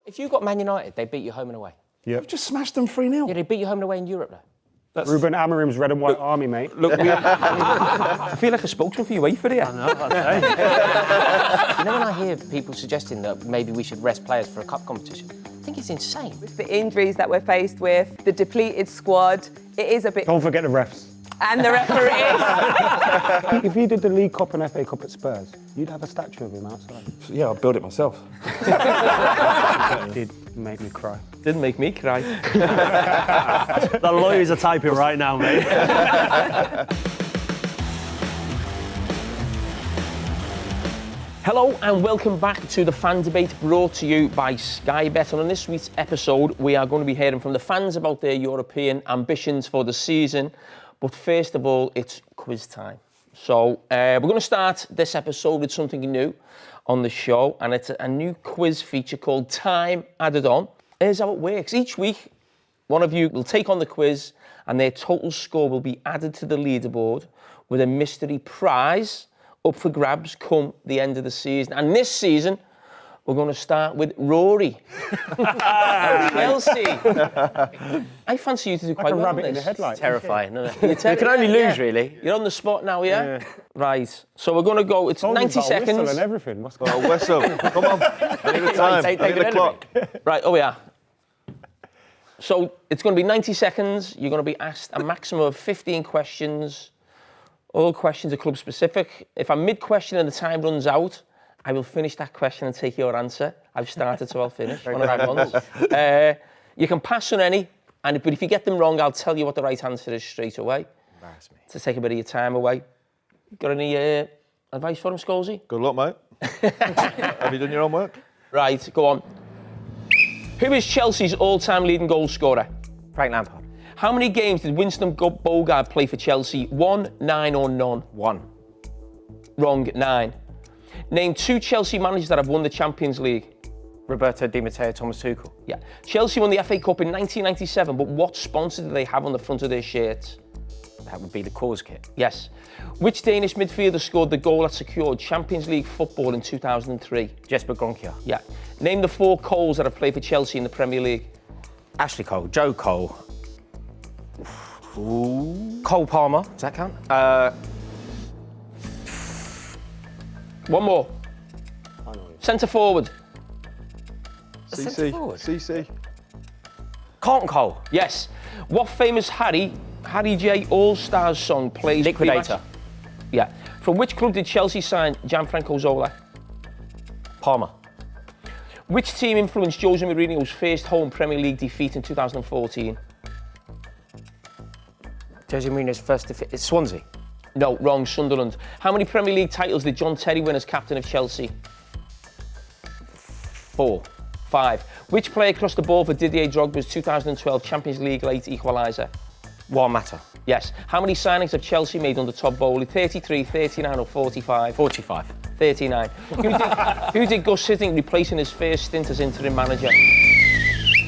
If you got Man United, they beat you home and away. Yeah. You've just smashed them 3-0. Yeah, they beat you home and away in Europe, though. Ruben Amorim's red and white army, mate. Look, I feel like a spokesman for UEFA here. You know when I hear people suggesting that maybe we should rest players for a cup competition? I think it's insane. With the injuries that we're faced with, the depleted squad, it is a bit... Don't forget the refs. And the referees. If you did the League Cup and FA Cup at Spurs, you'd have a statue of him outside. Yeah, I'll build it myself. It did make me cry. Didn't make me cry. The lawyers are typing right now, mate. Hello and welcome back to the Fan Debate brought to you by Sky Bet. And on this week's episode, we are going to be hearing from the fans about their European ambitions for the season. But first of all, it's quiz time. So we're going to start this episode with something new on the show, and it's a new quiz feature called Time Added On. Here's how it works. Each week, one of you will take on the quiz, and their total score will be added to the leaderboard with a mystery prize up for grabs come the end of the season. And this season, we're going to start with Rory. Chelsea. I fancy you to do quite well. Like a rabbit in the headlight. Terrifying, isn't it? You can only lose, really. You're on the spot now, yeah? Right. So we're going to go. It's Told you 90 about a whistle seconds. and everything. What's going Oh, whistle. Come on. I need the time. I need the clock. Right, oh yeah. So it's going to be 90 seconds. You're going to be asked a maximum of 15 questions. All questions are club specific. If I'm mid-question and the time runs out, I will finish that question and take your answer. I've started, so I'll finish. One of my ones. You can pass on any, but if you get them wrong, I'll tell you what the right answer is straight away. Embarrass me. To take a bit of your time away. Got any advice for him, Scholesy? Good luck, mate. Have you done your homework? Right, go on. Who is Chelsea's all-time leading goal scorer? Frank Lampard. How many games did Winston Bogarde play for Chelsea? 1, 9 or none? 1. Wrong, 9. Name 2 Chelsea managers that have won the Champions League. Roberto Di Matteo, Thomas Tuchel. Yeah. Chelsea won the FA Cup in 1997, but what sponsor do they have on the front of their shirts? That would be the cause kit. Yes. Which Danish midfielder scored the goal that secured Champions League football in 2003? Jesper Grønkjær. Yeah. Name the 4 Coles that have played for Chelsea in the Premier League. Ashley Cole, Joe Cole. Ooh. Cole Palmer, does that count? One more. Centre forward. CC. Carlton Cole. Yes. What famous Harry J All-Stars song plays Liquidator. pre-match? Yeah. From which club did Chelsea sign Gianfranco Zola? Palmer. Which team influenced Jose Mourinho's first home Premier League defeat in 2014? Jose Mourinho's first defeat. It's Swansea. No, wrong, Sunderland. How many Premier League titles did John Terry win as captain of Chelsea? 4. 5. Which player crossed the ball for Didier Drogba's 2012 Champions League late equaliser? Juan Mata. Yes. How many signings have Chelsea made under Todd Bowley? 33, 39 or 45? 45. 39. Who did Gus Hiddink replace in his first stint as interim manager?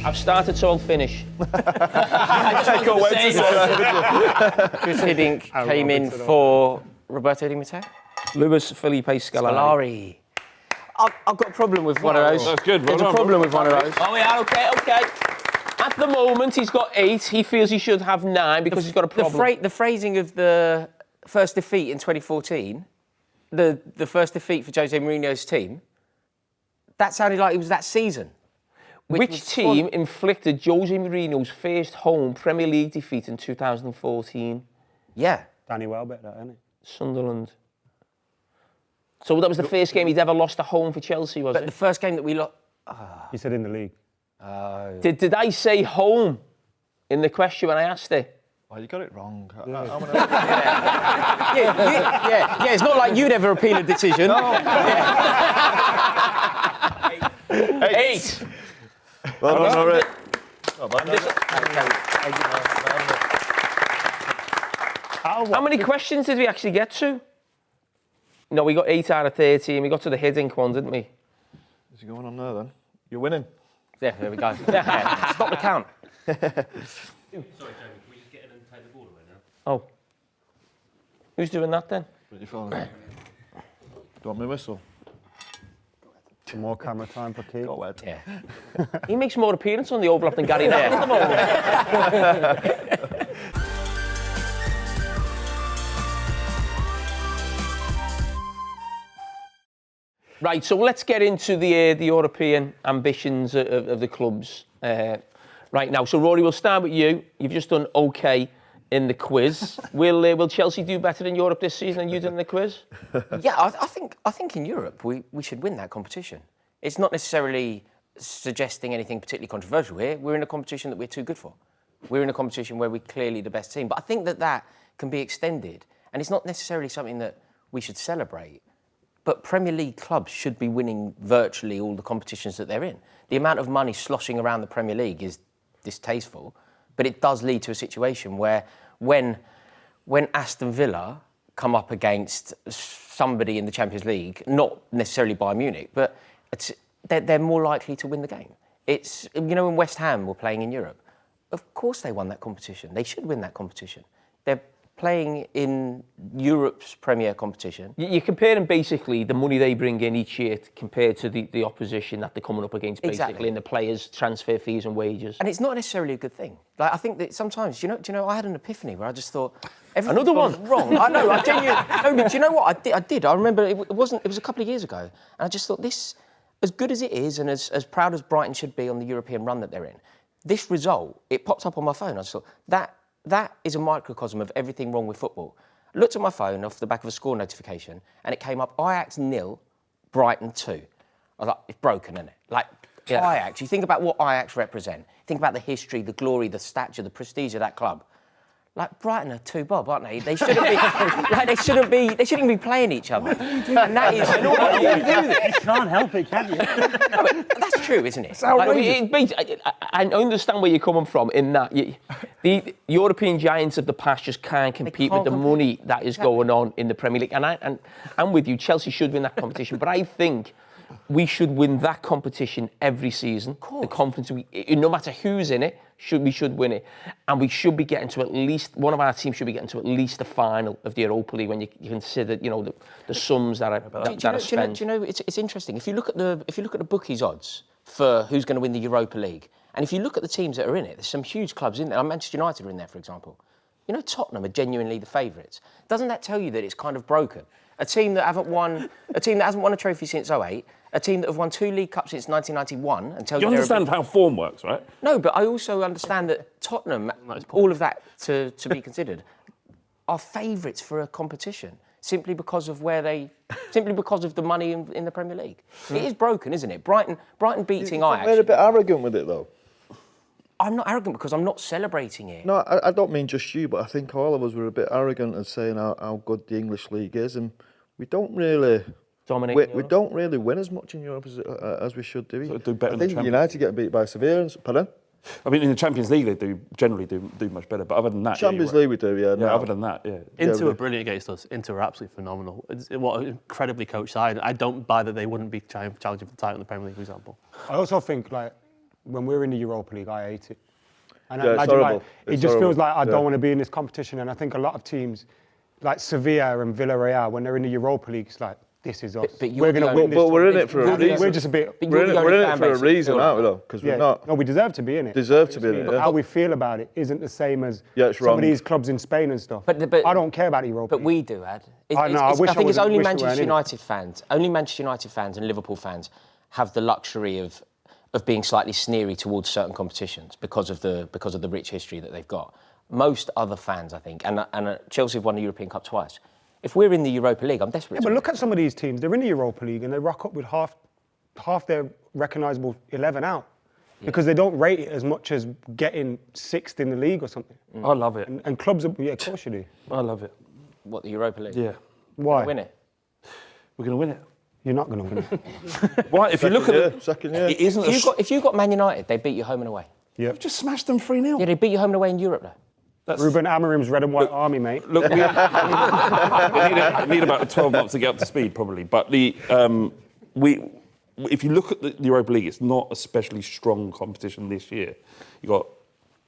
I've started, so I'll finish. Gus Hiddink came in for Roberto Di Matteo? Luis Felipe Scolari. I've got a problem with one of those. That's good. There's a problem with one of those. Oh yeah, okay. At the moment, he's got 8. He feels he should have 9 because he's got a problem. The phrasing of the first defeat in 2014, the first defeat for Jose Mourinho's team, that sounded like it was that season. Which team inflicted Jose Mourinho's first home Premier League defeat in 2014? Yeah. Danny Welbeck, that, isn't it? Sunderland. So that was the first game he'd ever lost at home for Chelsea, was But it? the first game that we lost... He said in the league. Did I say home in the question when I asked it? Oh, you got it wrong. Yeah, it's not like you'd ever appeal a decision. No. 8. Well done, Rory. How many questions did we actually get to? No, we got 8 out of 13. We got to the Hiddink one, didn't we? Is he going on there then? You're winning. Yeah, there we go. Yeah, stop the count. Sorry, Jamie, can we just get in and take the ball away now? Oh. Who's doing that then? Do you want me to whistle? More camera time for Keith. Go ahead. Yeah. He makes more appearances on the overlap than Gary Neville at the moment. Right, so let's get into the European ambitions of the clubs right now. So Rory, we'll start with you. You've just done okay in the quiz. Will Chelsea do better in Europe this season than you did in the quiz? Yeah, I think in Europe we should win that competition. It's not necessarily suggesting anything particularly controversial here. We're in a competition that we're too good for. We're in a competition where we're clearly the best team. But I think that can be extended, and it's not necessarily something that we should celebrate. But Premier League clubs should be winning virtually all the competitions that they're in. The amount of money sloshing around the Premier League is distasteful, but it does lead to a situation where when Aston Villa come up against somebody in the Champions League, not necessarily Bayern Munich, but they're more likely to win the game. It's, when West Ham were playing in Europe, of course they won that competition. They should win that competition. They're playing in Europe's premier competition. You're comparing basically the money they bring in each year compared to the opposition that they're coming up against, basically, and the players' transfer fees and wages. And it's not necessarily a good thing. Like, I think that sometimes, I had an epiphany where I just thought, another one wrong. I know, I genuinely. No, but do you know what? I did. I remember it was a couple of years ago, and I just thought this, as good as it is, and as proud as Brighton should be on the European run that they're in, this result, it popped up on my phone. I just thought that is a microcosm of everything wrong with football. I looked at my phone off the back of a score notification, and it came up Ajax 0, Brighton 2. I was like, it's broken, isn't it? Like, Ajax, you think about what Ajax represent. Think about the history, the glory, the stature, the prestige of that club. Like, Brighton are 2 bob, aren't they? They shouldn't be. They shouldn't be playing each other. And that is. You can't help it, can you? No, but that's true, isn't it? I understand where you're coming from in that the European giants of the past just can't compete with the money that is going on in the Premier League. And I'm with you. Chelsea should win that competition, but I think we should win that competition every season. The conference, no matter who's in it, we should win it, and we should be getting to at least one of our teams should be getting to at least the final of the Europa League when you consider the sums that are spent. Do you know it's interesting if you look at the bookies odds for who's going to win the Europa League, and if you look at the teams that are in it, there's some huge clubs in there. Manchester United are in there, for example. Tottenham are genuinely the favourites. Doesn't that tell you that it's kind of broken? A team that hasn't won a trophy since 2008, a team that have won 2 League Cups since 1991. You understand how form works, right? No, but I also understand that Tottenham, all of that to be considered, are favourites for a competition simply because of the money in the Premier League. It is broken, isn't it? Brighton beating Ajax. They're a bit arrogant with it, though. I'm not arrogant because I'm not celebrating it. No, I don't mean just you, but I think all of us were a bit arrogant in saying how good the English league is, and we don't really dominate. We don't really win as much in Europe as we should do. So do better I in the think United get beat by Sevilla. Pardon? I mean, in the Champions League, they generally do much better. But other than that, Champions League we do, yeah. Yeah, other than that, yeah. Inter are brilliant against us. Inter are absolutely phenomenal. What an incredibly coached side. I don't buy that they wouldn't be challenging for the title in the Premier League, for example. I also think, when we're in the Europa League, I hate it. And Yeah, I it's imagine, horrible. it It's just feels horrible. like I don't want to be in this competition. And I think a lot of teams, like Sevilla and Villarreal, when they're in the Europa League, it's like, this is us. But we're going to win this. But we're in it for a reason. We're just a bit... We're in it for a reason, aren't we, though? Because we're not... No, we deserve to be in it. Deserve to be in it, But yeah. how we feel about it isn't the same as Yeah, it's some wrong. of these clubs in Spain and stuff. But I don't care about the Europa But League. we do, Ad. I wish I think it's only wish we Manchester weren't in it. United fans. Only Manchester United fans and Liverpool fans have the luxury of being slightly sneery towards certain competitions because of the rich history that they've got. Most other fans, I think, and Chelsea have won the European Cup twice. If we're in the Europa League, I'm desperate. Yeah, but look at some of these teams. They're in the Europa League and they rock up with half their recognisable 11 out because they don't rate it as much as getting 6th in the league or something. I love it. And clubs, of course you do. I love it. What, the Europa League? Yeah. Why? Win it. We're going to win it. You're not going to win it. Why? If you look at Second year. it isn't. If you got Man United, they beat you home and away. We've just smashed them 3-0. Yeah, they beat you home and away in Europe, though. Ruben Amorim's red and white army, mate. Look, we need about 12 months to get up to speed, probably. But if you look at the Europa League, it's not a especially strong competition this year. You got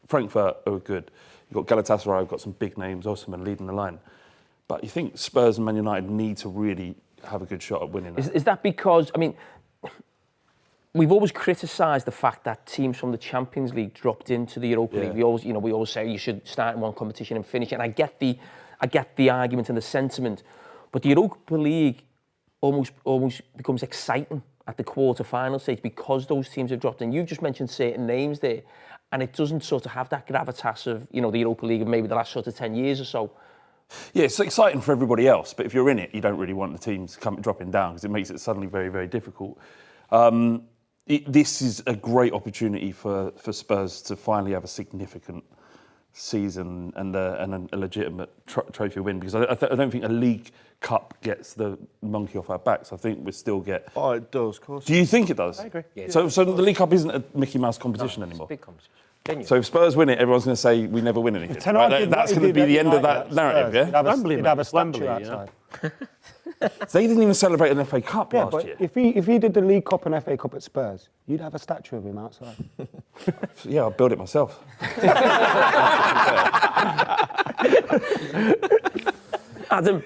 Frankfurt, who are good. You got Galatasaray, who've got some big names, Osimhen leading the line. But you think Spurs and Man United need to really have a good shot at winning that. Is that because, I mean, we've always criticised the fact that teams from the Champions League dropped into the Europa League. We always say you should start in one competition and finish it. And I get the argument and the sentiment, but the Europa League almost becomes exciting at the quarter-final stage because those teams have dropped in. You just mentioned certain names there, and it doesn't sort of have that gravitas of the Europa League of maybe the last sort of 10 years or so. Yeah, it's exciting for everybody else, but if you're in it, you don't really want the teams dropping down because it makes it suddenly very, very difficult. This is a great opportunity for Spurs to finally have a significant season and a legitimate trophy win, because I don't think a League Cup gets the monkey off our backs. I think we still get... Oh, it does, of course. Do you think it does? I agree. Yeah, so the League Cup isn't a Mickey Mouse competition anymore? It's a big competition. Genuine. So if Spurs win it, everyone's going to say we never win anything. Ten Hag Right? did That's what he going to be did the at end of United that narrative, yeah? He'd have a statue Wembley, outside. They didn't even celebrate an FA Cup Yeah, last but year. if he did the League Cup and FA Cup at Spurs, you'd have a statue of him outside. Yeah, I'll build it myself. Adam,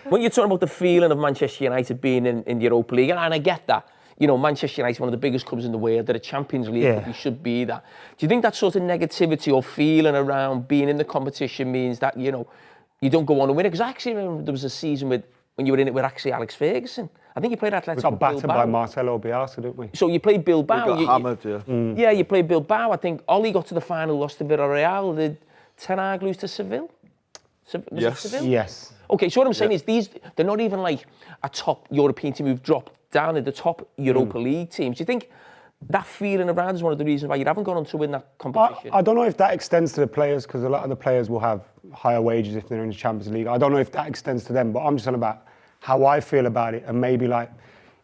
when you're talking about the feeling of Manchester United being in the Europa League, and I get that, Manchester United is one of the biggest clubs in the world, they're a Champions League, Yeah. you should be that. Do you think that sort of negativity or feeling around being in the competition means that, you don't go on to win it? Because I actually remember there was a season when you were in it with actually Alex Ferguson. I think you played Atletico We got battered Bilbao. by Marcelo Bielsa, didn't we? So you played Bilbao. We got hammered, yeah. Yeah, you played Bilbao. I think Oli got to the final, lost to Villarreal. Did Ten Hag lose to Seville? Was Yes. it Seville? Yes. Okay, so what I'm saying is they're not even like a top European team who've dropped down in the top Europa League teams. Do you think that feeling around is one of the reasons why you haven't gone on to win that competition? I don't know if that extends to the players, because a lot of the players will have higher wages if they're in the Champions League. I don't know if that extends to them, but I'm just talking about how I feel about it. And maybe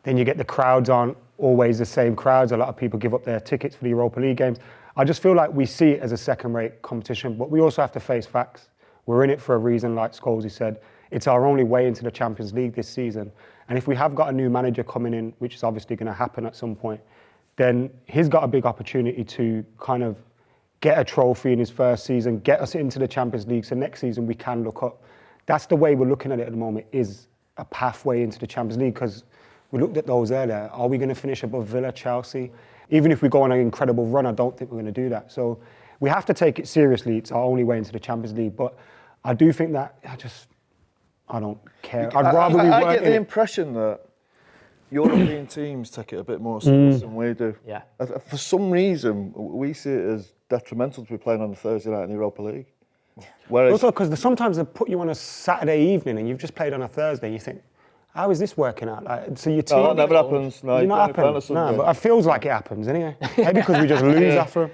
then you get the crowds aren't always the same crowds. A lot of people give up their tickets for the Europa League games. I just feel like we see it as a second-rate competition, but we also have to face facts. We're in it for a reason, like Scholes said. It's our only way into the Champions League this season. And if we have got a new manager coming in, which is obviously going to happen at some point, then he's got a big opportunity to kind of get a trophy in his first season, get us into the Champions League, so next season we can look up. That's the way we're looking at it at the moment, is a pathway into the Champions League, because we looked at those earlier. Are we going to finish above Villa, Chelsea? Even if we go on an incredible run, I don't think we're going to do that. So we have to take it seriously. It's our only way into the Champions League. But I do think that I don't care. I'd rather we I work get in the it. impression that European teams take it a bit more serious than we do. Yeah. For some reason, we see it as detrimental to be playing on a Thursday night in the Europa League. Whereas, Also, because sometimes they put you on a Saturday evening and you've just played on a Thursday and you think, how is this working out? So your team... no, that never happens. No, Does it you not can only play on a happen? Sunday. No, but it feels like it happens anyway. Maybe because we just lose after.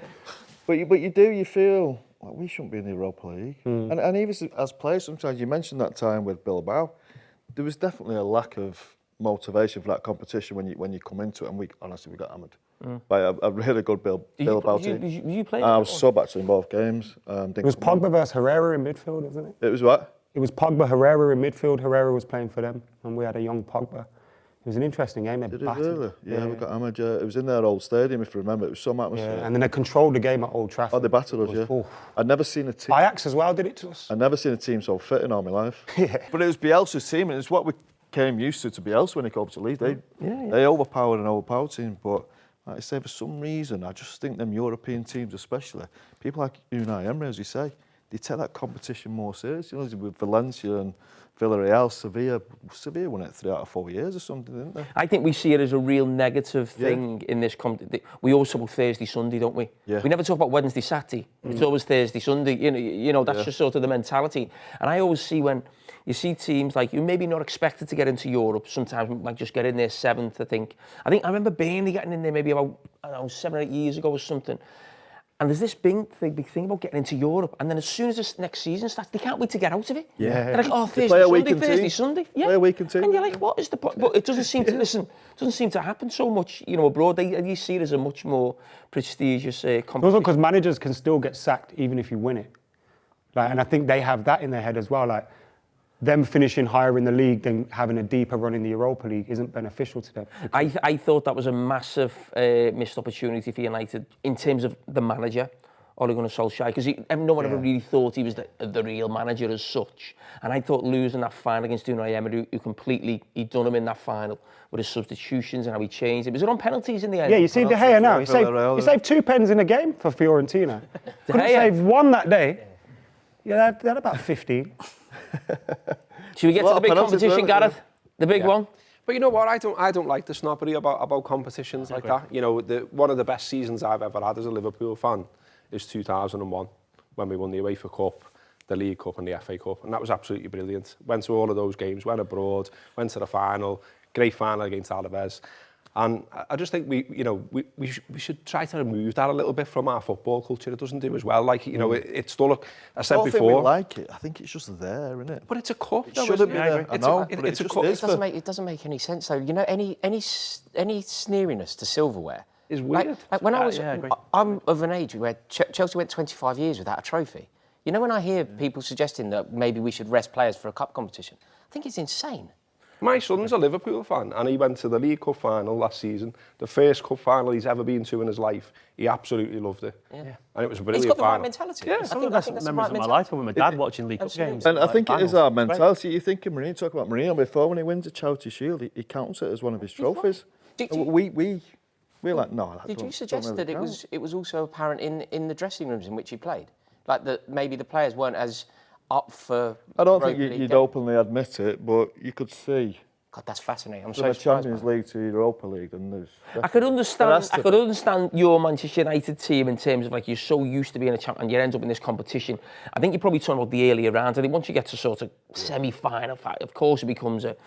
But you feel, well, we shouldn't be in the Europa League. And even as players, sometimes you mentioned that time with Bilbao, there was definitely a lack of motivation for that competition when you come into it, and we got hammered by a really good Bilbao team. You played? I was sub actually in both games. It was Pogba versus Herrera in midfield, wasn't it? It was what? It was Pogba, Herrera in midfield. Herrera was playing for them, and we had a young Pogba. It was an interesting game. They Did it battered. really? Yeah, we got hammered. Yeah. It was in their old stadium, if you remember. It was some atmosphere. Yeah, and then they controlled the game at Old Trafford. Oh, they battered us, It was- yeah. oof. I'd never seen a team. Ajax as well did it to us. I'd never seen a team so fit in all my life. But it was Bielsa's team, and it's what we came used to Bielsa when he came to lead. They overpowered an overpowered team, but like I say, for some reason, I just think them European teams, especially people like Unai Emery, as you say, they take that competition more seriously. With Valencia and Villarreal, Sevilla won it 3 out of 4 years or something, didn't they? I think we see it as a real negative thing in this competition. We always talk about Thursday, Sunday, don't we? Yeah. We never talk about Wednesday, Saturday. It's always Thursday, Sunday. You know that's just sort of the mentality. And I always see when you see teams like you maybe not expected to get into Europe, sometimes might just get in there 7th, I remember Burnley getting in there maybe about 7 or 8 years ago or something. And there's this big thing about getting into Europe, and then as soon as this next season starts, they can't wait to get out of it. Yeah. They're like, oh, They Thursday, play a Sunday, weekend Thursday, team. Sunday. Yeah. Play a weekend team. And you're like, what is the point? But it doesn't seem to doesn't seem to happen so much, abroad. You see it as a much more prestigious competition. Also, because managers can still get sacked even if you win it. And I think they have that in their head as well. Like, them finishing higher in the league than having a deeper run in the Europa League isn't beneficial to them. I thought that was a massive missed opportunity for United in terms of the manager. Ole Gunnar Solskjaer, because no one ever really thought he was the real manager as such. And I thought losing that final against Unai Emery, who completely, he'd done him in that final with his substitutions and how he changed it. Was it on penalties in the end? Yeah, you see De Gea now. He saved 2 pens in a game for Fiorentina. Couldn't save 1 that day. Yeah, they had about 15. Should we get to the big competition, Gareth? The big one? But you know what? I don't like the snobbery about competitions like that. You know, one of the best seasons I've ever had as a Liverpool fan is 2001, when we won the UEFA Cup, the League Cup and the FA Cup, and that was absolutely brilliant. Went to all of those games, went abroad, went to the final, great final against Alaves. And I just think we should try to remove that a little bit from our football culture. It doesn't do as well. Like, you know, it's still, I said before. I don't think we like it. I think it's just there, isn't it? But it's a cup, it though, shouldn't be isn't there. it? I know, but it's a cup. It doesn't make any sense, though. You know, any sneeriness to silverware is weird. Like when I was, I'm of an age where Chelsea went 25 years without a trophy. You know, when I hear people suggesting that maybe we should rest players for a cup competition, I think it's insane. My son's a Liverpool fan, and he went to the League Cup final last season, the first cup final he's ever been to in his life. He absolutely loved it. Yeah. And it was a brilliant He's got the final. right mentality. Yeah, some of the best memories of my life were with my dad watching League Cup games. And I think it is our mentality. You think of Mourinho, talk about Mourinho before, when he wins a Charity Shield, he counts it as one of his trophies. We're like, no. Did you suggest that it was also apparent in the dressing rooms in which he played? Like that maybe the players weren't as up for... I don't think you'd openly admit it, but you could see... God, that's fascinating. I'm from so the surprised. Champions League to Europa League, and there's... I could understand your Manchester United team in terms of, like, you're so used to being a champion, you end up in this competition. I think you're probably talking about the earlier rounds. I think once you get to sort of semi-final, of course it becomes a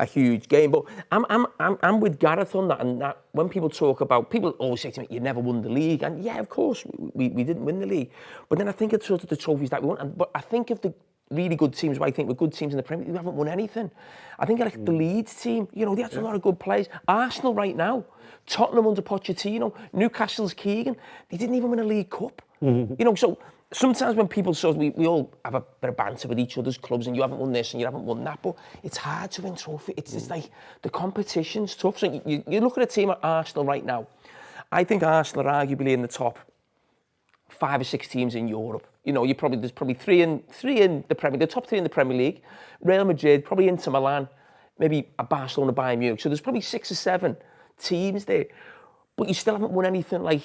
huge game. But I'm with Gareth on that, and that when people talk about, people always say to me, you never won the league. And yeah, of course, we didn't win the league. But then I think it's sort of the trophies that we won. But I think of the really good teams, I think, with good teams in the Premier League, who haven't won anything. I think like the Leeds team, you know, they had a lot of good players. Arsenal right now, Tottenham under Pochettino, Newcastle's Keegan, they didn't even win a League Cup. You know, so sometimes when people we all have a bit of banter with each other's clubs, and you haven't won this and you haven't won that, but it's hard to win trophy. It's like the competition's tough. So you look at a team at Arsenal right now. I think Arsenal are arguably in the top 5 or 6 teams in Europe. You know, there's probably three in the Premier, the top 3 in the Premier League. Real Madrid, probably Inter Milan, maybe a Barcelona, Bayern Munich. So there's probably 6 or 7 teams there, but you still haven't won anything. Like,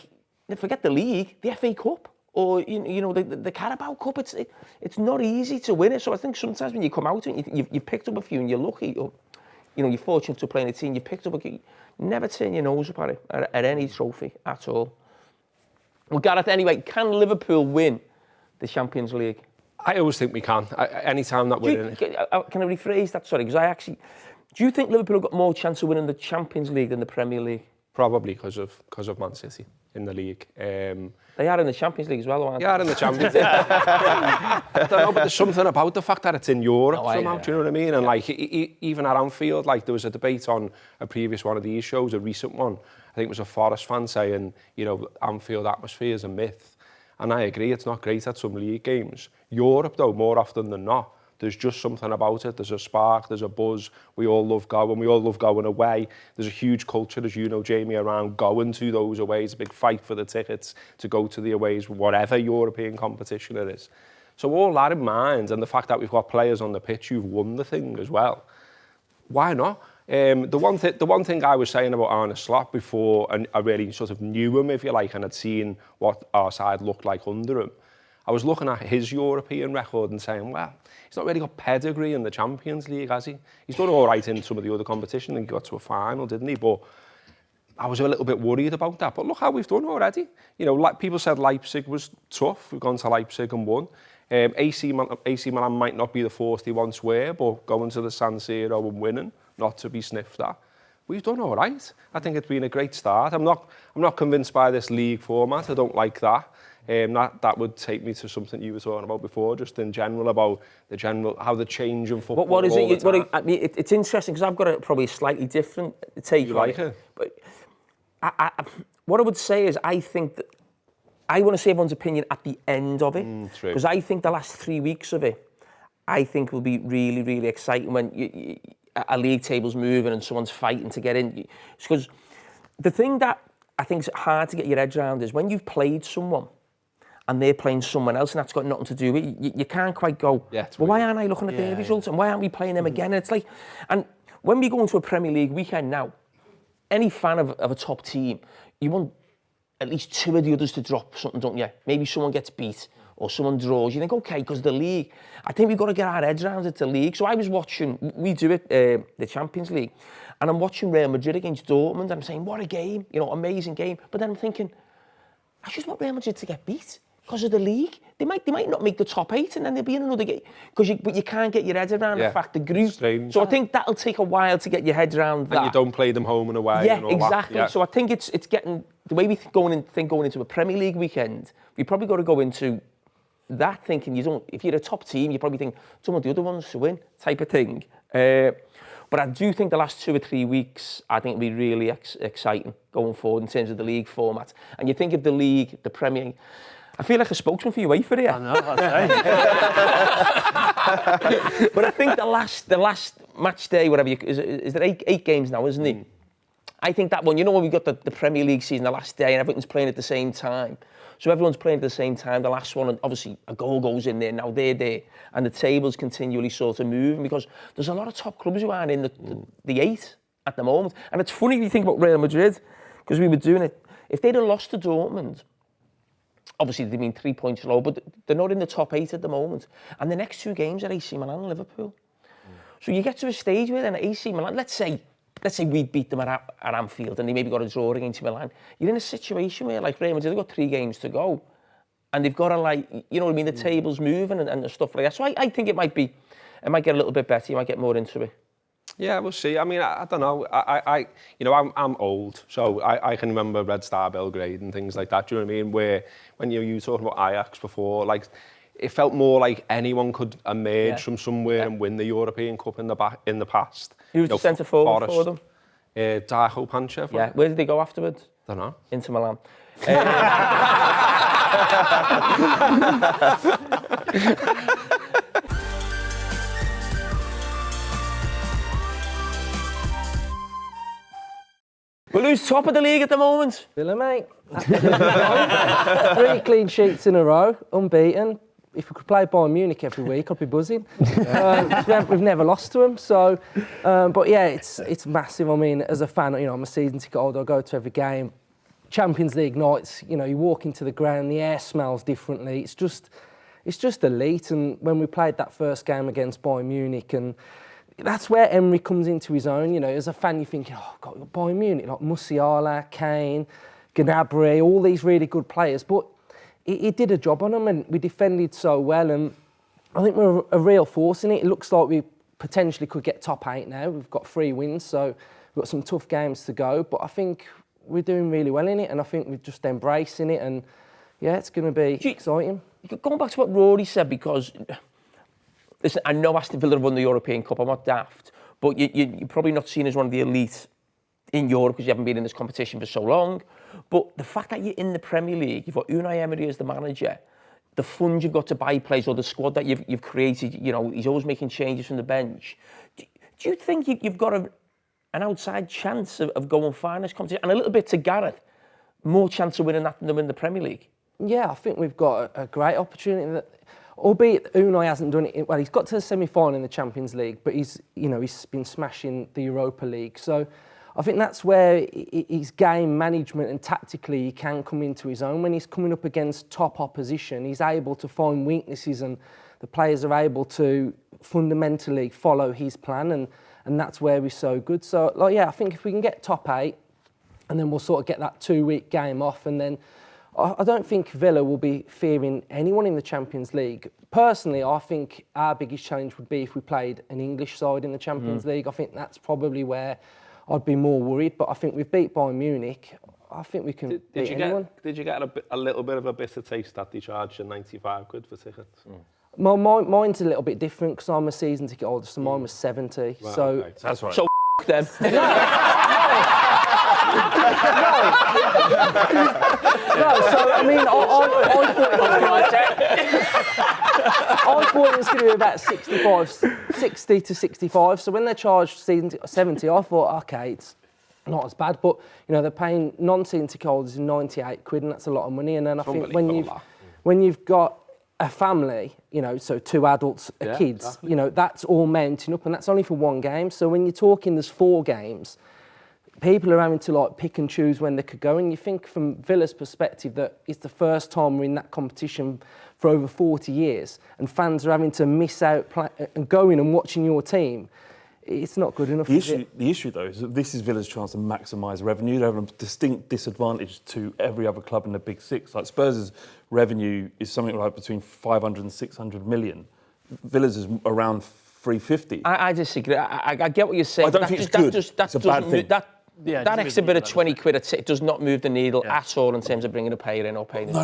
forget the league, the FA Cup, or you know the Carabao Cup. It's not easy to win it. So I think sometimes when you come out and you've picked up a few and you're lucky, or you know you're fortunate to play in a team, you picked up never turn your nose up at any trophy at all. Well, Gareth, anyway, can Liverpool win the Champions League? I always think we can. Any time that we're in it. Can I rephrase that? Sorry, because do you think Liverpool have got more chance of winning the Champions League than the Premier League? Probably because of Man City in the league. They are in the Champions League as well, aren't they? They are in the Champions League. I don't know, but there's something about the fact that it's in Europe somehow, do you know what I mean? And like, even at Anfield, like there was a debate on a previous one of these shows, a recent one. I think it was a Forest fan saying, you know, Anfield atmosphere is a myth. And I agree, it's not great at some league games. Europe, though, more often than not, there's just something about it. There's a spark, there's a buzz. We all love going. We all love going away. There's a huge culture, as you know, Jamie, around going to those aways. A big fight for the tickets to go to the aways, whatever European competition it is. So all that in mind, and the fact that we've got players on the pitch who've won the thing as well, why not? The one thing I was saying about Arne Slot before, and I really sort of knew him, if you like, and had seen what our side looked like under him, I was looking at his European record and saying, well, he's not really got pedigree in the Champions League, has he? He's done all right in some of the other competition and he got to a final, didn't he? But I was a little bit worried about that. But look how we've done already. You know, like people said Leipzig was tough. We've gone to Leipzig and won. AC Milan might not be the force they once were, but going to the San Siro and winning, not to be sniffed at. We've done all right. I think it's been a great start. I'm not convinced by this league format. I don't like that. That would take me to something you were talking about before, just in general, about how the change in football. What is it? I mean, it's interesting because I've got probably a slightly different take. You like it? But what I would say is I think that I want to see everyone's opinion at the end of it, because I think the last 3 weeks of it, I think will be really, really exciting when a league table's moving and someone's fighting to get in. Because the thing that I think is hard to get your head around is when you've played someone and they're playing someone else, and that's got nothing to do with it. You can't quite go, well, why aren't I looking at their results, and why aren't we playing them again? And it's like, and when we go into a Premier League weekend now, any fan of a top team, you want at least 2 of the others to drop something, don't you? Maybe someone gets beat or someone draws. You think, okay, because the league, I think we've got to get our heads around it, the league. So I was watching, we do it, the Champions League, and I'm watching Real Madrid against Dortmund, and I'm saying, what a game, amazing game. But then I'm thinking, I just want Real Madrid to get beat because of the league. They might not make the top 8, and then they'll be in another game. But you can't get your head around the fact the group. Strange. So I think that'll take a while to get your head around that. And you don't play them home and away. Yeah, and all exactly. That. Yeah. So I think it's getting the way we think going into a Premier League weekend. We probably got to go into that thinking if you're a top team, you probably think some of the other ones to win type of thing. But I do think the last 2 or 3 weeks, I think it'll be really exciting going forward in terms of the league format. And you think of the league, the Premier League. I feel like a spokesman for UEFA here. I know, that's right. But I think the last match day, whatever, is there 8 games now, isn't it? I think that one, when we've got the Premier League season, the last day, and everyone's playing at the same time. So everyone's playing at the same time. The last one, and obviously a goal goes in there. Now they're there, and the table's continually sort of moving because there's a lot of top clubs who aren't in the 8 at the moment. And it's funny if you think about Real Madrid, because we were doing it. If they'd have lost to Dortmund, obviously they've been 3 points low, but they're not in the top 8 at the moment. And the next 2 games are AC Milan and Liverpool. So you get to a stage where then AC Milan, let's say we beat them at Anfield and they maybe got a draw against Milan. You're in a situation where, like, Real Madrid have got 3 games to go, and they've got to, the table's moving and stuff like that. So I think it might get a little bit better. You might get more into it. Yeah, we'll see. I mean, I don't know. I'm old, so I can remember Red Star Belgrade and things like that. Do you know what I mean? Where when you were talking about Ajax before, like, it felt more like anyone could emerge from somewhere and win the European Cup in the past. Who was the centre forward for them? Darko Panchev. Yeah. Where did they go afterwards? Don't know. Inter Milan. Well, who's top of the league at the moment? Villa, mate. 3 clean sheets in a row, unbeaten. If we could play Bayern Munich every week, I'd be buzzing. We've never lost to them, so. But yeah, it's massive. I mean, as a fan, I'm a season ticket holder. I go to every game. Champions League nights, you walk into the ground, the air smells differently. It's just elite. And when we played that first game against Bayern Munich, and that's where Emery comes into his own. As a fan, you're thinking, oh, God, Bayern Munich, like Musiala, Kane, Gnabry, all these really good players. But he did a job on them, and we defended so well. And I think we're a real force in it. It looks like we potentially could get top 8 now. We've got 3 wins, so we've got some tough games to go. But I think we're doing really well in it, and I think we're just embracing it. And yeah, it's going to be exciting. Going back to what Rory said, because listen, I know Aston Villa have won the European Cup. I'm not daft, but you're probably not seen as one of the elite in Europe because you haven't been in this competition for so long. But the fact that you're in the Premier League, you've got Unai Emery as the manager, the funds you've got to buy players, or the squad that you've created, he's always making changes from the bench. Do you think you've got an outside chance of going far in this competition? And a little bit to Gareth, more chance of winning that than in the Premier League? Yeah, I think we've got a great opportunity. Albeit Unai hasn't done it well. He's got to the semi-final in the Champions League, but he's been smashing the Europa League. So I think that's where his game management and tactically he can come into his own. When he's coming up against top opposition, he's able to find weaknesses, and the players are able to fundamentally follow his plan, and that's where we're so good. So, I think if we can get top 8, and then we'll sort of get that 2-week game off, and then I don't think Villa will be fearing anyone in the Champions League. Personally, I think our biggest challenge would be if we played an English side in the Champions League. I think that's probably where I'd be more worried. But I think we've beat Bayern Munich. I think we can beat anyone. Did you get a little bit of a bitter taste that they charged you 95 quid for tickets? Mine's a little bit different because I'm a season ticket holder, so mine was 70. Right, so okay. That's right. So them. No, so I mean, I thought it was going to be about 60 to 65. So when they charged season 70, I thought, okay, it's not as bad. But they're paying non-season ticket holders 98 quid, and that's a lot of money. And then I think when you've got a family, you know, so 2 adults, kids, exactly. you know, that's all mounting up, and that's only for 1 game. So when you're talking there's 4 games, people are having to like pick and choose when they could go. And you think from Villa's perspective that it's the first time we're in that competition for over 40 years, and fans are having to miss out and going and watching your team. It's not good enough. The issue, though, is that this is Villa's chance to maximise revenue. They have a distinct disadvantage to every other club in the Big Six. Like Spurs' revenue is something like between 500 and 600 million. Villa's is around 350. I disagree. I get what you're saying. I don't think it's good. It's a bad thing. That extra bit of 20 quid does not move the needle at all in terms of bringing a player in or paying. No,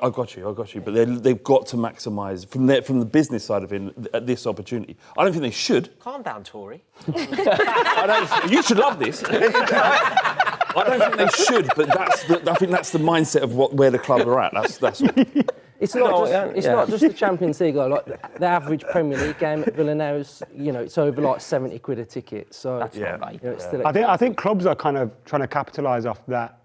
I got you. But they've got to maximise from the business side of it this opportunity. I don't think they should. Calm down, Tory. You should love this. I don't think they should, but I think that's the mindset of where the club are at. That's all. It's not just the Champions League. Like the average Premier League game at Villa now is, you know, it's over like 70 quid a ticket. So that's not right. You know, it's still I think clubs are kind of trying to capitalise off that.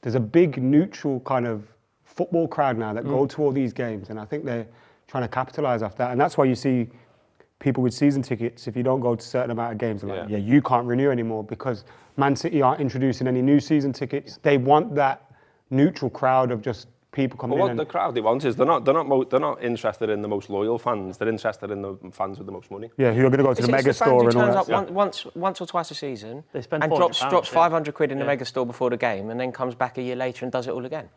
There's a big neutral kind of football crowd now that go to all these games, and I think they're trying to capitalise off that. And that's why you see people with season tickets, if you don't go to a certain amount of games, they're like, you can't renew anymore, because Man City aren't introducing any new season tickets. They want that neutral crowd of just people coming in. What the crowd they want is they're not interested in the most loyal fans. They're interested in the fans with the most money. Yeah, who are going to go to the mega store and all that. Up once or twice a season They spend and £400, drops 500 quid in the mega store before the game, and then comes back a year later and does it all again.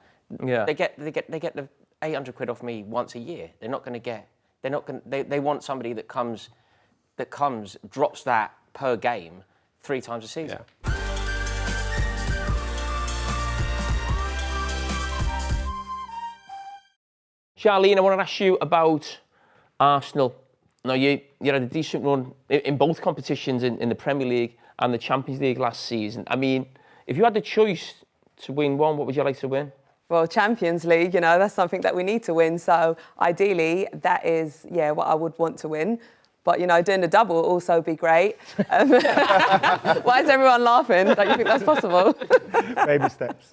Yeah. They get the 800 quid off me once a year. They're not going to get. They're not going. They want somebody that comes, drops that per game 3 times a season. Yeah. Charlene, I want to ask you about Arsenal. Now, you had a decent run in both competitions, in the Premier League and the Champions League last season. I mean, if you had the choice to win one, what would you like to win? Well, Champions League, you know, that's something that we need to win. So ideally, that is, what I would want to win. But, you know, doing the double would also be great. Why is everyone laughing? Don't you think that's possible? Baby steps.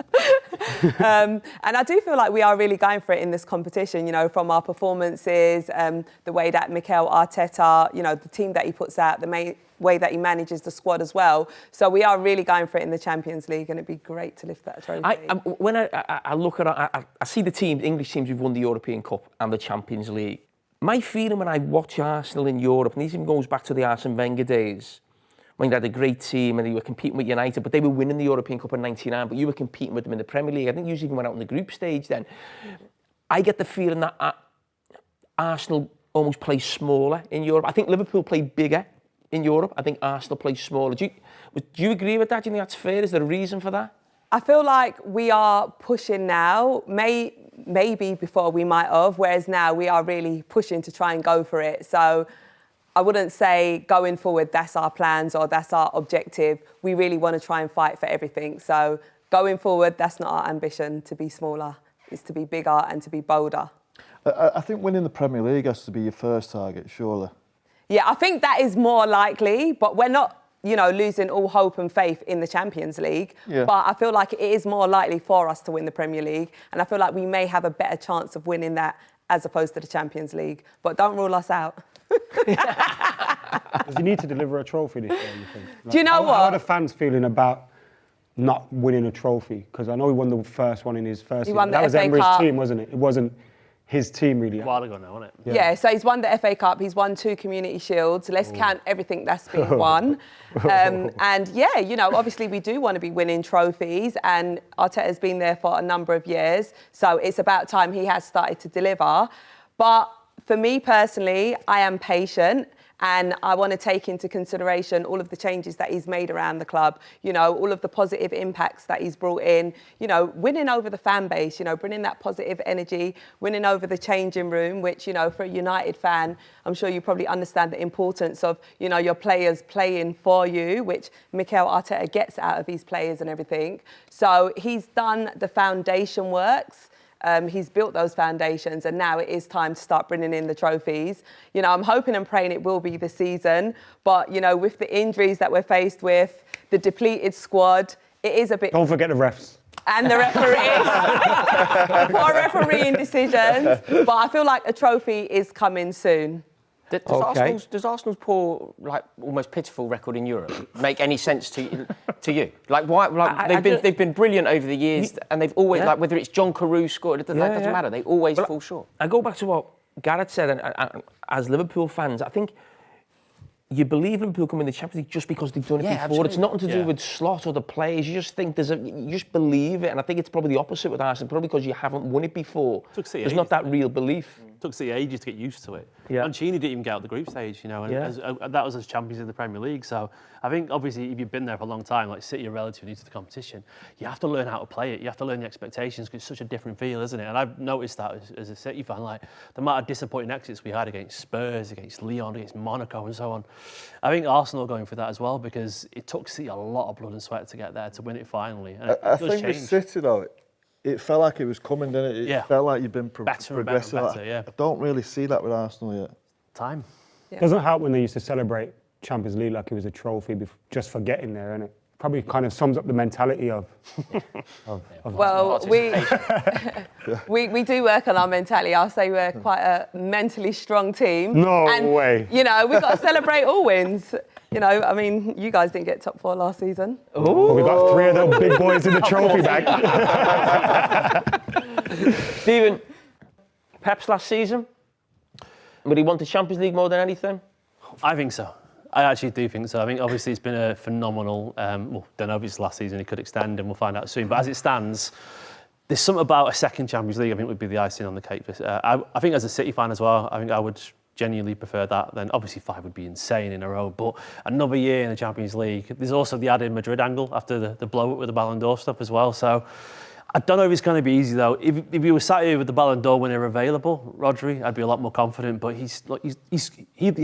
And I do feel like we are really going for it in this competition, you know, from our performances, the way that Mikel Arteta, you know, the team that he puts out, the way that he manages the squad as well. So we are really going for it in the Champions League, and it'd be great to lift that trophy. When I look at I see the teams, English teams who've won the European Cup and the Champions League. My feeling when I watch Arsenal in Europe, and this even goes back to the Arsene Wenger days, when they had a great team and they were competing with United, but they were winning the European Cup in '99, but you were competing with them in the Premier League. I think you even went out in the group stage then. I get the feeling that Arsenal almost play smaller in Europe. I think Liverpool play bigger in Europe. I think Arsenal play smaller. Do you agree with that? Do you think that's fair? Is there a reason for that? I feel like we are pushing now, maybe before we might have, whereas now we are really pushing to try and go for it. So I wouldn't say going forward that's our plans or that's our objective. We really want to try and fight for everything. So going forward, that's not our ambition to be smaller. It's to be bigger and to be bolder. I think winning the Premier League has to be your first target, surely. Yeah, I think that is more likely, but we're not, you know, losing all hope and faith in the Champions League. Yeah. But I feel like it is more likely for us to win the Premier League. And I feel like we may have a better chance of winning that as opposed to the Champions League. But don't rule us out. You need to deliver a trophy this year, you think? Like, do you know what? How are the fans feeling about not winning a trophy? Because I know he won the first one in his first season. That was Emery's team, wasn't it? It wasn't his team, really. A while ago now, wasn't it? Yeah, so he's won the FA Cup, he's won 2 Community Shields. Let's count everything that's been won. And yeah, you know, obviously we do want to be winning trophies, and Arteta's been there for a number of years. So it's about time he has started to deliver. But for me personally, I am patient. And I want to take into consideration all of the changes that he's made around the club, you know, all of the positive impacts that he's brought in, you know, winning over the fan base, you know, bringing that positive energy, winning over the changing room, which, you know, for a United fan, I'm sure you probably understand the importance of, you know, your players playing for you, which Mikel Arteta gets out of his players and everything. So he's done the foundation works. He's built those foundations, and now it is time to start bringing in the trophies. You know, I'm hoping and praying it will be the season, but, you know, with the injuries that we're faced with, the depleted squad, it is a bit... Don't forget the refs. and the referees. Poor refereeing decisions. But I feel like a trophy is coming soon. Does Arsenal's poor, like almost pitiful record in Europe make any sense to you? Like why? Like they've been brilliant over the years, and they've always like whether it's John Carew scored, it doesn't matter. They always fall short. I go back to what Gareth said, and as Liverpool fans, I think you believe Liverpool come in the Champions League just because they've done it before. Absolutely. It's nothing to do with slot or the players. You just think you just believe it, and I think it's probably the opposite with Arsenal. Probably because you haven't won it before. There's not that real belief. It took City ages to get used to it. Yeah. Mancini didn't even get out the group stage, you know, and that was as champions of the Premier League. So I think obviously if you've been there for a long time, like City are relatively new to the competition, you have to learn how to play it. You have to learn the expectations because it's such a different feel, isn't it? And I've noticed that as a City fan, like the amount of disappointing exits we had against Spurs, against Lyon, against Monaco, and so on. I think Arsenal are going for that as well because it took City a lot of blood and sweat to get there to win it finally. And I think with City though, it felt like it was coming, didn't it? It felt like you've been progressive. I don't really see that with Arsenal yet. Time. It doesn't help when they used to celebrate Champions League like it was a trophy just for getting there, innit? Probably kind of sums up the mentality of well, we do work on our mentality. I'll say we're quite a mentally strong team. No way. You know, we've got to celebrate all wins. You know, I mean, you guys didn't get top 4 last season. Well, we got 3 of the big boys in the trophy bag. Stephen, Pep's last season, would he want the Champions League more than anything? I think so. I actually do think so. I think obviously it's been a phenomenal, don't know if it's last season, it could extend and we'll find out soon. But as it stands, there's something about a second Champions League I think would be the icing on the cake. I think as a City fan as well, I think I would genuinely prefer that. Then obviously 5 would be insane in a row, but another year in the Champions League. There's also the added Madrid angle after the blow up with the Ballon d'Or stuff as well. So I don't know if it's going to be easy though. If you were sat here with the Ballon d'Or winner available, Rodri, I'd be a lot more confident. But he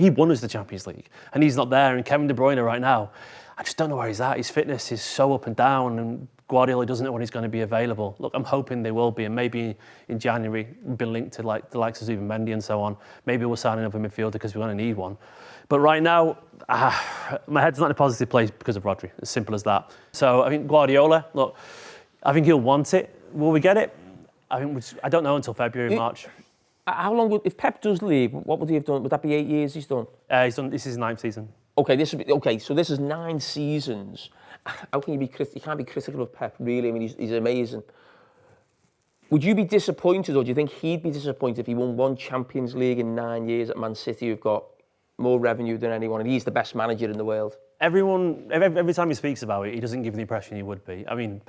won us the Champions League, and he's not there. And Kevin De Bruyne right now, I just don't know where he's at. His fitness is so up and down, and Guardiola doesn't know when he's going to be available. Look, I'm hoping they will be, and maybe in January be linked to like the likes of Zuben Mendy and so on. Maybe we'll sign another midfielder because we're going to need one. But right now, my head's not in a positive place because of Rodri. As simple as that. So I think Guardiola, look, I think he'll want it. Will we get it? I don't know until February, March. How long if Pep does leave? What would he have done? Would that be 8 years he's done? He's done. This is his 9th season. Okay, so this is 9 seasons. How can you be critical? You can't be critical of Pep, really. I mean, he's amazing. Would you be disappointed, or do you think he'd be disappointed if he won 1 Champions League in 9 years at Man City, who've got more revenue than anyone, and he's the best manager in the world? Every time he speaks about it, he doesn't give the impression he would be. I mean,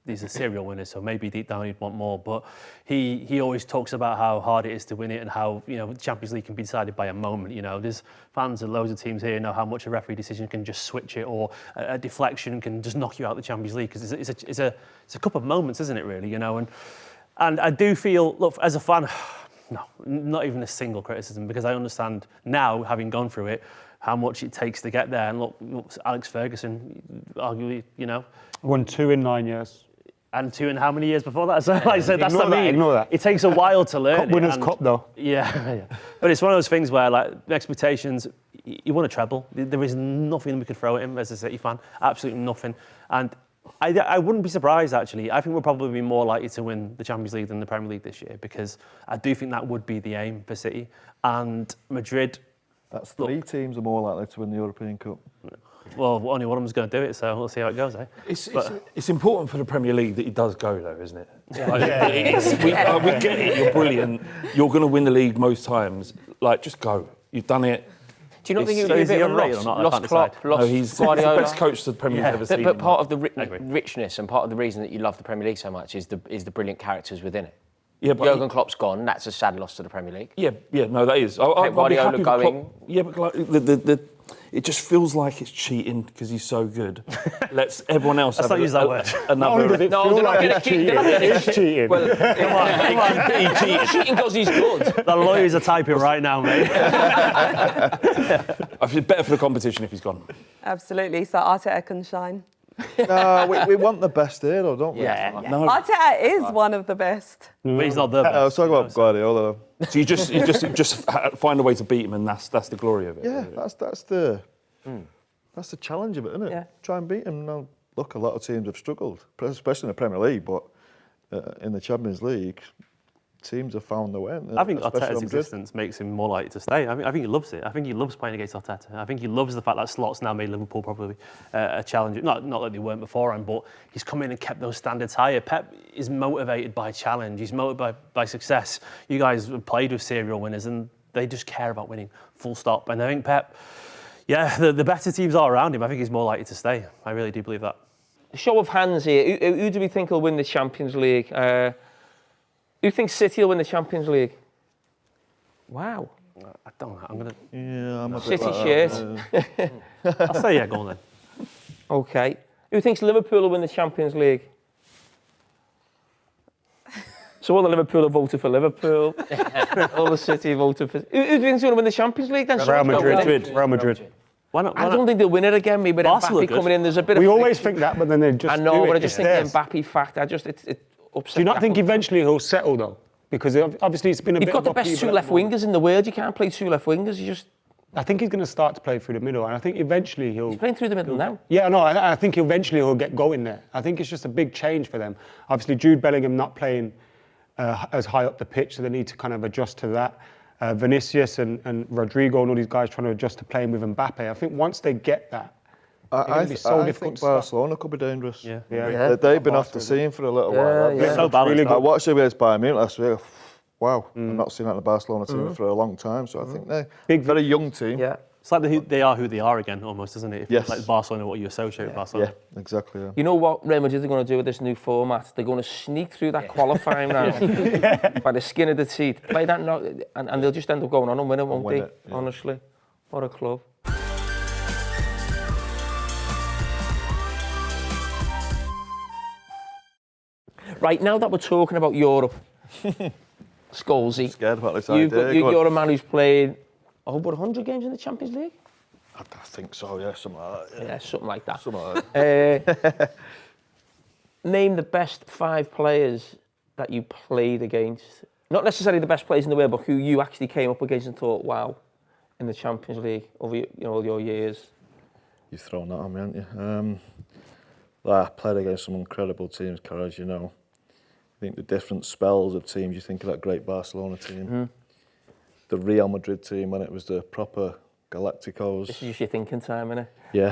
he's a serial winner, so maybe deep down he'd want more. But he always talks about how hard it is to win it and how, you know, the Champions League can be decided by a moment. You know, there's fans of loads of teams here know how much a referee decision can just switch it, or a deflection can just knock you out of the Champions League, because it's a couple of moments, isn't it? Really, you know. And I do feel, look, as a fan, no, not even a single criticism, because I understand now, having gone through it, how much it takes to get there. And look, Alex Ferguson, arguably, you know, won 2 in 9 years. And 2 in how many years before that? So like I said, that's what I mean. Ignore that. It takes a while to learn. Cup winners' cup, though. Yeah. But it's one of those things where, like, the expectations, you want a treble. There is nothing we could throw at him as a City fan. Absolutely nothing. And I wouldn't be surprised, actually. I think we'll probably be more likely to win the Champions League than the Premier League this year, because I do think that would be the aim for City. And Madrid... That's 3 teams are more likely to win the European Cup. Well, only one of them's going to do it, so we'll see how it goes, eh? It's important for the Premier League that he does go, though, isn't it? We get it. You're brilliant. You're going to win the league most times. Like, just go. You've done it. Do you not think he would be a bit of a lost Klopp, lost he's Guardiola? the best coach the Premier League ever seen. But part of the richness and part of the reason that you love the Premier League so much is the brilliant characters within it. Yeah, but Jurgen Klopp's gone. That's a sad loss to the Premier League. Yeah, no, that is. Pep Guardiola going. Yeah, but like, it just feels like it's cheating because he's so good. Lets everyone else have use that word. Another. Does it feel like it's cheating? It is cheating. Well, come on. He's cheating because he's good. The lawyers are typing right now, mate. I feel better for the competition if he's gone. Absolutely. So Arteta can shine. No, we want the best here, though, don't we? Yeah. No. Arteta is one of the best. But he's not the best. I was talking about Guardiola, though. So you just find a way to beat him, and that's the glory of it. Yeah, that's the challenge of it, isn't it? Yeah. Try and beat him. Now, look, a lot of teams have struggled, especially in the Premier League, but in the Champions League, teams have found their way. I think Arteta's existence makes him more likely to stay. I think he loves it. I think he loves playing against Arteta. I think he loves the fact that Slot's now made Liverpool probably a challenge. Not that they weren't beforehand, but he's come in and kept those standards higher. Pep is motivated by challenge. He's motivated by success. You guys have played with serial winners and they just care about winning, full stop. And I think Pep, the better teams are around him. I think he's more likely to stay. I really do believe that. Show of hands here. Who do we think will win the Champions League? Who thinks City will win the Champions League? Wow. I don't know. I'm going to... Yeah, I'm a City bit shirt. I'll say yeah, go on then. Okay. Who thinks Liverpool will win the Champions League? So all the Liverpool have voted for Liverpool. All the City voted for... Who do you think's going to win the Champions League then? Real Madrid. Real Madrid. Why not? I don't think they'll win it again. Maybe Barcelona Mbappe coming in. There's a bit of... We always think that, but then they just I know, do but I it. just It's think the theirs. Mbappe fact, it upsets. Do you not think eventually he'll settle though? Because obviously it's been a You've bit got of the best upheaval two at left the moment. wingers in the world. You can't play two left wingers. You just... I think he's going to start to play through the middle, and I think eventually he'll... He's playing through the middle now. Yeah, no, I think eventually he'll get going there. I think it's just a big change for them. Obviously, Jude Bellingham not playing as high up the pitch, so they need to kind of adjust to that. Vinicius and Rodrigo and all these guys trying to adjust to playing with Mbappe. I think once they get that, I difficult think to stop. Barcelona could be dangerous. Yeah. They've been off the scene for a little while. yeah. So balanced. I watched them against Bayern Munich last week. Wow, I've not seen that in the Barcelona team for a long time. So I think they're very young team. Yeah. It's like they are who they are again, almost, isn't it? If Yes. Like Barcelona, what you associate with Barcelona. Yeah, exactly. Yeah. You know what Real Madrid are going to do with this new format? They're going to sneak through that qualifying round by the skin of the teeth. Play that, and they'll just end up going on and winning, won't win they? it, yeah. Honestly, what a club. Right, now that we're talking about Europe, Scholesy, Scared about this idea. you're a man who's played over 100 games in the Champions League? I think so. Yeah, something like that. Yeah, something like that. Something like that. Name the best 5 players that you played against. Not necessarily the best players in the world, but who you actually came up against and thought, wow, in the Champions League over all your years. You've thrown that on me, haven't you? I played against some incredible teams, Carragher, you know. I think the different spells of teams, you think of that great Barcelona team, the Real Madrid team when it was the proper Galacticos. This is just your thinking time, innit? Yeah.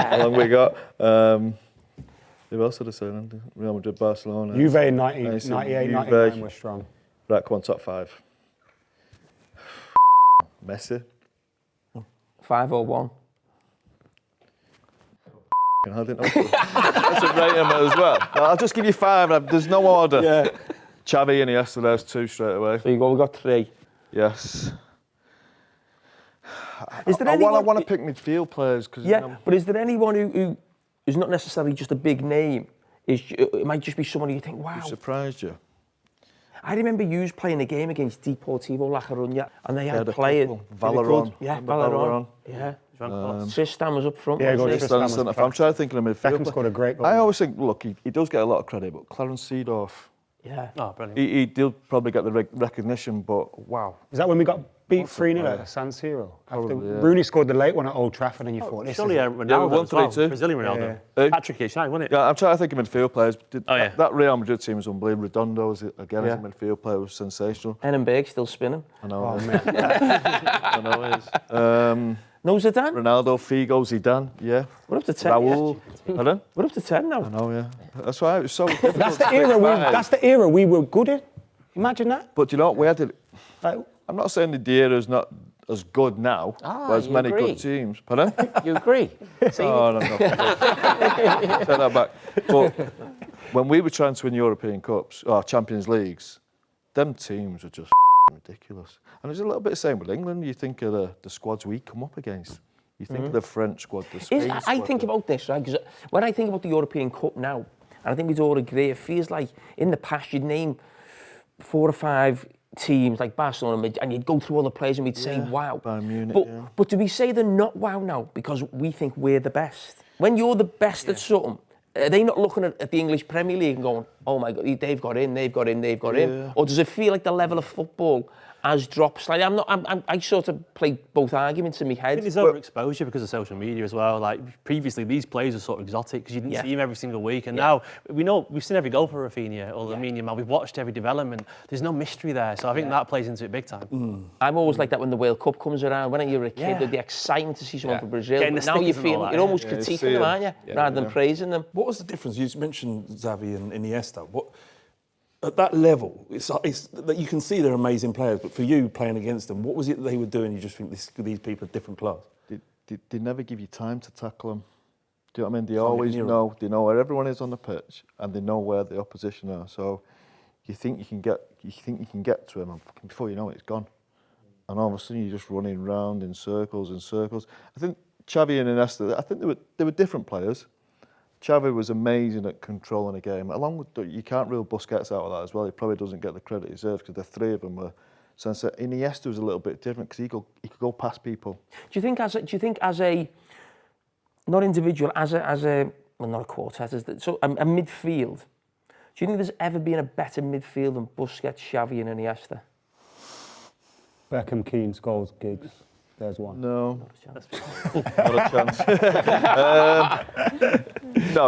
How long we got? Who else did I say then? Real Madrid, Barcelona. Juve 98, Juve. 99 was strong. Right, come on, top 5. Messi. 5 or 1. I didn't know. That's a rate him as well. No, I'll just give you 5. There's no order. Yeah. Xavi and Iniesta, there's 2 straight away. So we've got 3. Yes. Is there I anyone... want to pick midfield players. Cause, Yeah, you know, but is there anyone who's not necessarily just a big name? It might just be someone who you think, wow. who surprised you? I remember you playing a game against Deportivo La Coruña, and they had a players. couple. Valeron. Yeah, Remember Valeron. Yeah. Tristan was up front. Yeah, wasn't he? Tristan was I'm trying to think of a midfield. Beckham scored a great goal. I always think, look, he does get a lot of credit, but Clarence Seedorf, Yeah. Oh, brilliant. he did probably get the recognition, but wow. Is that when we got beat 3-0 at San Siro? After Probably, yeah. Rooney scored the late one at Old Trafford and you thought, this Surely is... Ronaldo won as well. 3-2. Brazilian Ronaldo. Yeah. Patrick H9, wasn't it? Yeah, I'm trying to think of midfield players. yeah. That Real Madrid team was unbelievable. Redondo, again, as a Yeah. midfield player, was sensational. Annenberg still spinning. I know. Oh, man. I know it is. No Zidane? Ronaldo, Figo, Zidane, yeah. We're up to 10. Raul. Pardon? We're up to 10 now. I know, yeah. That's why it was so difficult. That's the era we were good in. Imagine that. But you know what? We had it. Like, I'm not saying the era is not as good now. There's you many agree. good teams. Pardon? You agree? Oh, no. Take that back. But when we were trying to win European Cups or Champions Leagues, them teams are just ridiculous. And there's a little bit the same with England. You think of the squads we come up against. You think of the French squad, the Spain squad. I think about this, right? Because when I think about the European Cup now, and I think we'd all agree, it feels like in the past you'd name 4 or 5 teams like Barcelona, and you'd go through all the players and we'd say, wow. Bayern Munich, but, yeah. but do we say they're not wow now because we think we're the best? When you're the best at something, are they not looking at the English Premier League and going, oh my God, they've got in. Or does it feel like the level of football has dropped slightly? I sort of play both arguments in my head. I think there's overexposure because of social media as well. Like previously, these players were sort of exotic because you didn't see them every single week, and now we've seen every goal for Rafinha or Lamine Yamal. We've watched every development. There's no mystery there, so I think that plays into it big time. I'm always like that when the World Cup comes around. When you're a kid, the excitement to see someone from Brazil. But now you feel you're almost critiquing them, aren't you, rather than praising them. What was the difference? You mentioned Xavi and Iniesta. At that level, it's that you can see they're amazing players, but for you playing against them, what was it that they were doing? You just think these people are different class. They never give you time to tackle them. Do you know what I mean? They always know. They know where everyone is on the pitch, and they know where the opposition are. So you think you can get to them, and before you know it, it's gone. And all of a sudden you're just running round in circles and circles. I think Xavi and Iniesta, I think they were different players. Xavi was amazing at controlling a game. Along with, you can't rule Busquets out of that as well. He probably doesn't get the credit he deserves because the three of them were sensitive. Iniesta was a little bit different because he could go past people. Do you think as a not individual, as a well, not a quartet, so a midfield? Do you think there's ever been a better midfield than Busquets, Xavi, and Iniesta? Beckham, Keane, Scholes, Giggs. There's one. No, not a chance. No,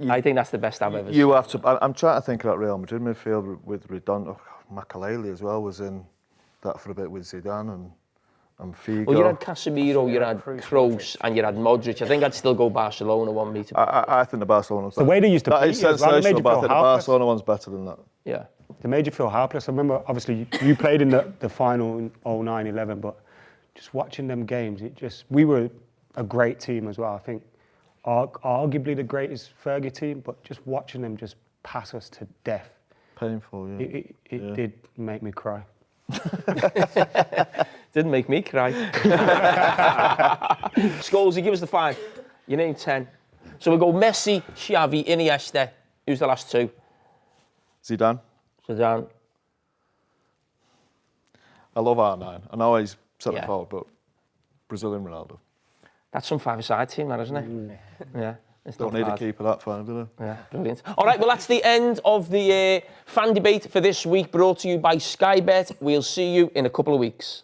I think that's the best I've ever seen. You have to. I'm trying to think of that Real Madrid midfield with Redondo. Makaleli as well was in that for a bit with Zidane and Figo. Well, you had Casemiro, you had Kroos, and you had Modric. I think I'd still go Barcelona 1 meter. I think the Barcelona. The way they used to that beat is you as well, it made sensational, you but I feel think the helpless. Barcelona one's better than that. Yeah. They made you feel helpless. I remember, obviously, you played in the final in 09-11, but just watching them games, we were a great team as well. I think arguably the greatest Fergie team, but just watching them just pass us to death. Painful, yeah. It did make me cry. Didn't make me cry. Scholes, give us the 5. You named 10. So we go Messi, Xavi, Iniesta. Who's the last 2? Zidane. I love R9. I know he's centre forward, but Brazilian Ronaldo. That's some 5-a-side team, that, isn't it? Yeah. It's Don't need a keeper that far, do they? Yeah, brilliant. All right, well, that's the end of the fan debate for this week, brought to you by Sky Bet. We'll see you in a couple of weeks.